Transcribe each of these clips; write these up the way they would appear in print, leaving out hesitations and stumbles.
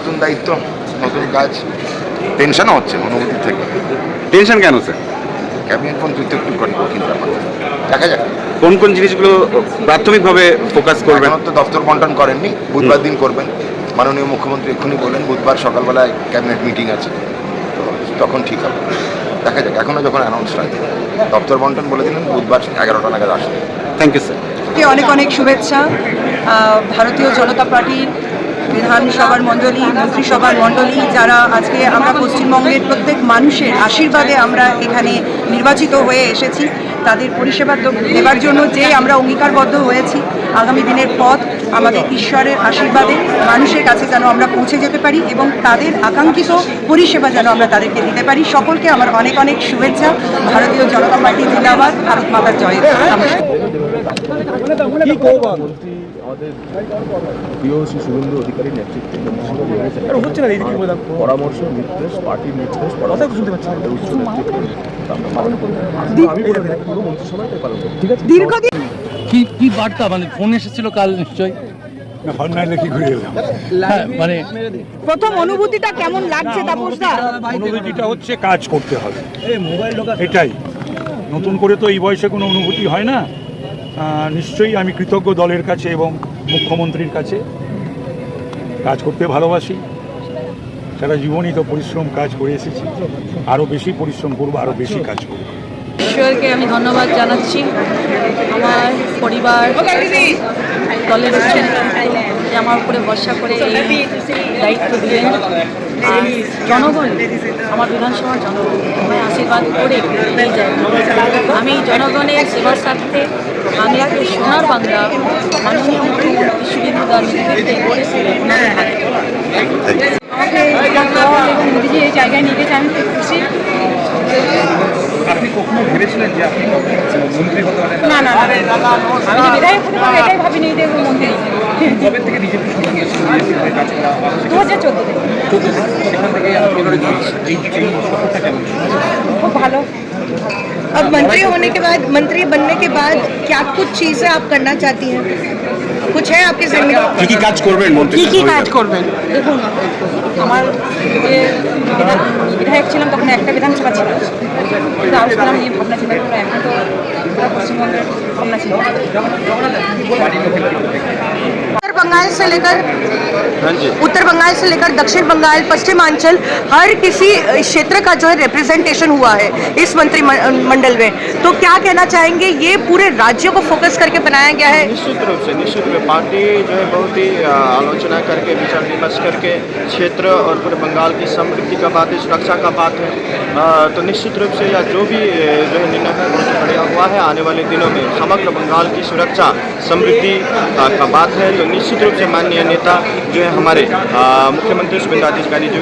নতুন দায়িত্ব, নতুন কাজ, টেনশনও হচ্ছে অনুভূতি থেকে। টেনশন কেন স্যার? ক্যাবিনেট মন্ত্রী তো একটু কঠিন ব্যাপার, দেখা যাক কোন কোন জিনিসগুলো প্রাথমিকভাবে ফোকাস করবেন? এখনো তো দপ্তর বন্টন করেননি, বুধবার দিন করবেন। মাননীয় মুখ্যমন্ত্রী এক্ষুনি বললেন বুধবার সকালবেলায় ক্যাবিনেট মিটিং আছে, তো তখন ঠিক হবে। দেখা যাক, এখনও যখন অ্যানাউন্স হয় দপ্তর বন্টন বলে দিলেন বুধবার 11টা নাগাদ আসবে। Thank you sir. অনেক অনেক শুভেচ্ছা। ভারতীয় জনতা পার্টির বিধানসভার মণ্ডলী, মন্ত্রিসভার মণ্ডলী, যারা আজকে আমরা পশ্চিমবঙ্গের প্রত্যেক মানুষের আশীর্বাদে আমরা এখানে নির্বাচিত হয়ে এসেছি, তাদের পরিষেবা দেওয়ার জন্য যে আমরা অঙ্গীকারবদ্ধ হয়েছি, আগামী দিনের পথ আমাদের ঈশ্বরের আশীর্বাদে মানুষের কাছে যেন আমরা পৌঁছে যেতে পারি এবং তাদের আকাঙ্ক্ষিত পরিষেবা যেন আমরা তাদেরকে দিতে পারি। সকলকে আমার অনেক অনেক শুভেচ্ছা। ভারতীয় জনতা পার্টি জিন্দাবাদ, ভারত মাতার জয়। নমস্কার। আমাদের প্রিয় শ্রী শুভেন্দু অধিকারীর নেতৃত্বে পরামর্শ, নির্দেশ, পার্টির নির্দেশ, কি বার্তা মানে ফোন এসেছিল কাল নিশ্চয়ই? মানে প্রথম অনুভূতিটা কেমন লাগছে তাপসদা? অনুভূতিটা হচ্ছে কাজ করতে হবে, এটাই। নতুন করে তো এই বয়সে কোনো অনুভূতি হয় না। নিশ্চয়ই আমি কৃতজ্ঞ দলের কাছে এবং মুখ্যমন্ত্রীর কাছে। কাজ করতে ভালোবাসি, সারা জীবনই তো পরিশ্রম কাজ করে এসেছি, আরও বেশি পরিশ্রম করবো, আরও বেশি কাজ করবো। ঈশ্বরকে আমি ধন্যবাদ জানাচ্ছি, আমার পরিবার, দলের যে আমার উপরে ভরসা করে এই দায়িত্ব দিলেন। আর জনগণ, আমার বিধানসভার জনগণ আমায় আশীর্বাদ করে নিয়ে যায়। আমি জনগণের সেবার স্বার্থে বাংলাকে সোনার বাংলা মাননীয় মুখ্যমন্ত্রী শুভেন্দু দার নেতৃত্বে গড়েছিলেন। আমাকে দল এবং মোদিজি এই জায়গায় নিয়ে গেছে, আমি খুব খুশি। আপনি কখনো ভেবেছিলেন যে আপনি মন্ত্রী হতে পারেন? না না, আমি যে বিধায়ক হতে পারবো এটাই ভাবিনি যে মন্ত্রী। কবে থেকে বিজেপি শুরু করেছে কাজ করা? 2014 থেকে। সেখান থেকে এই সফরটা কেমন? খুব ভালো। अब मंत्री होने के बाद, मंत्री बनने के बाद क्या कुछ चीज़ें आप करना चाहती हैं? कुछ है आपके जहन में? কি কাজ করবেন মন্ত্রী? কি কাজ করবেন? দেখুন, আমার যে বিধায়ক ছিলাম তখন একটা বিধানসভা ছিল, কিন্তু আউট ছিলাম এই ভাবনা ছিল। এখন তো পুরো পশ্চিমবঙ্গের ভাবনা ছিল। उत्तर बंगाल से लेकर दक्षिण बंगाल, पश्चिमांचल, हर किसी क्षेत्र का जो है रिप्रेजेंटेशन हुआ है इस मंत्रिमंडल में। तो क्या कहना चाहेंगे, ये पूरे राज्य को फोकस करके बनाया गया है? निश्चित रूप से पार्टी जो है बहुत ही आलोचना करके, विचार विमर्श करके क्षेत्र और पूरे बंगाल की समृद्धि का बात है, सुरक्षा का बात है। तो निश्चित रूप से या जो भी जो है निर्णय बढ़िया हुआ है, आने वाले दिनों में समग्र बंगाल की सुरक्षा समृद्धि का बात है। तो निश्चित रूप से माननीय नेता जो है हमारे मुख्यमंत्री शुभेंदु अधिकारी जी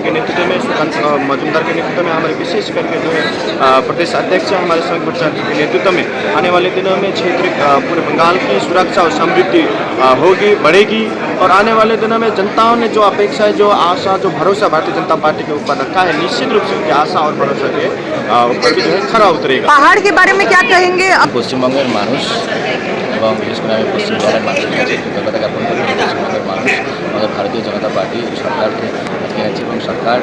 के नेतृत्व में सुकांत मजूमदार के नेतृत्व में, हमारे विशेष करके जो है प्रदेश अध्यक्ष हमारे संघ भट्टाचार्य के नेतृत्व में आने वाले दिनों में क्षेत्र पूरे बंगाल की सुरक्षा और समृद्धि होगी, बढ़ेगी। और आने वाले दिनों में जनताओं ने जो अपेक्षा है, जो आशा, जो भरोसा भारतीय जनता पार्टी के ऊपर रखा है, निश्चित रूप से उनकी आशा और भरोसा के ऊपर भी जो है खरा उतरेगा। पहाड़ के बारे में क्या कहेंगे? পশ্চিমবঙ্গের মানুষ এবং বিশেষ করে আমি পশ্চিমবঙ্গের মানুষের কাছে কৃতজ্ঞতা জ্ঞাপন করি। পশ্চিমবঙ্গের মানুষ আমাদের ভারতীয় জনতা পার্টি সরকারকে কিনেছে এবং সরকার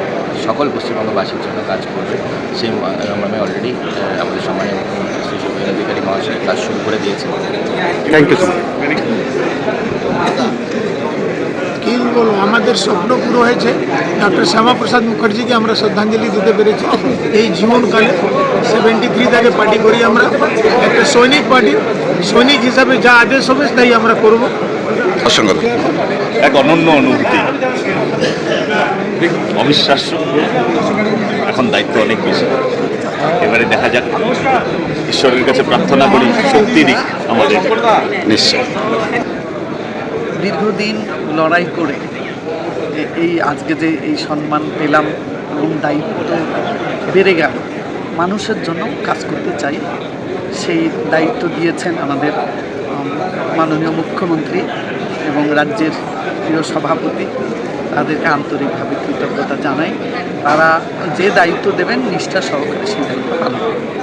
সকল পশ্চিমবঙ্গবাসীর জন্য কাজ করবে। সেই মর্মে অলরেডি আমাদের সম্মানীয় মুখ্যমন্ত্রী শ্রী শুভেন্দু অধিকারী মহাশয় কাজ শুরু করে দিয়েছেন। Thank you sir. কি বলবো, আমাদের স্বপ্ন পুরো হয়েছে। ডক্টর শ্যামাপ্রসাদ মুখার্জিকে আমরা শ্রদ্ধাঞ্জলি দিতে পেরেছি এই জীবনকালে। 73 থেকে পার্টি করি আমরা, একটা সৈনিক পার্টি। সৈনিক হিসাবে যা আদেশ হবে তাই আমরা করব। অসংখ্য এক অনন্য অনুভূতি, অবিশ্বাস্য। এখন দায়িত্ব অনেক বেশি, এবারে দেখা যাক, ঈশ্বরের কাছে প্রার্থনা করি শক্তি দিক আমাদের। নিশ্চয়। দীর্ঘদিন লড়াই করে এই আজকে যে এই সম্মান পেলাম এবং দায়িত্ব বেড়ে গেল, মানুষের জন্য কাজ করতে চাই, সেই দায়িত্ব দিয়েছেন আমাদের মাননীয় মুখ্যমন্ত্রী এবং রাজ্যের প্রিয় সভাপতি। তাদেরকে আন্তরিকভাবে কৃতজ্ঞতা জানাই। তারা যে দায়িত্ব দেবেন নিষ্ঠা সহকারে সেই দায়িত্ব পালন করবেন।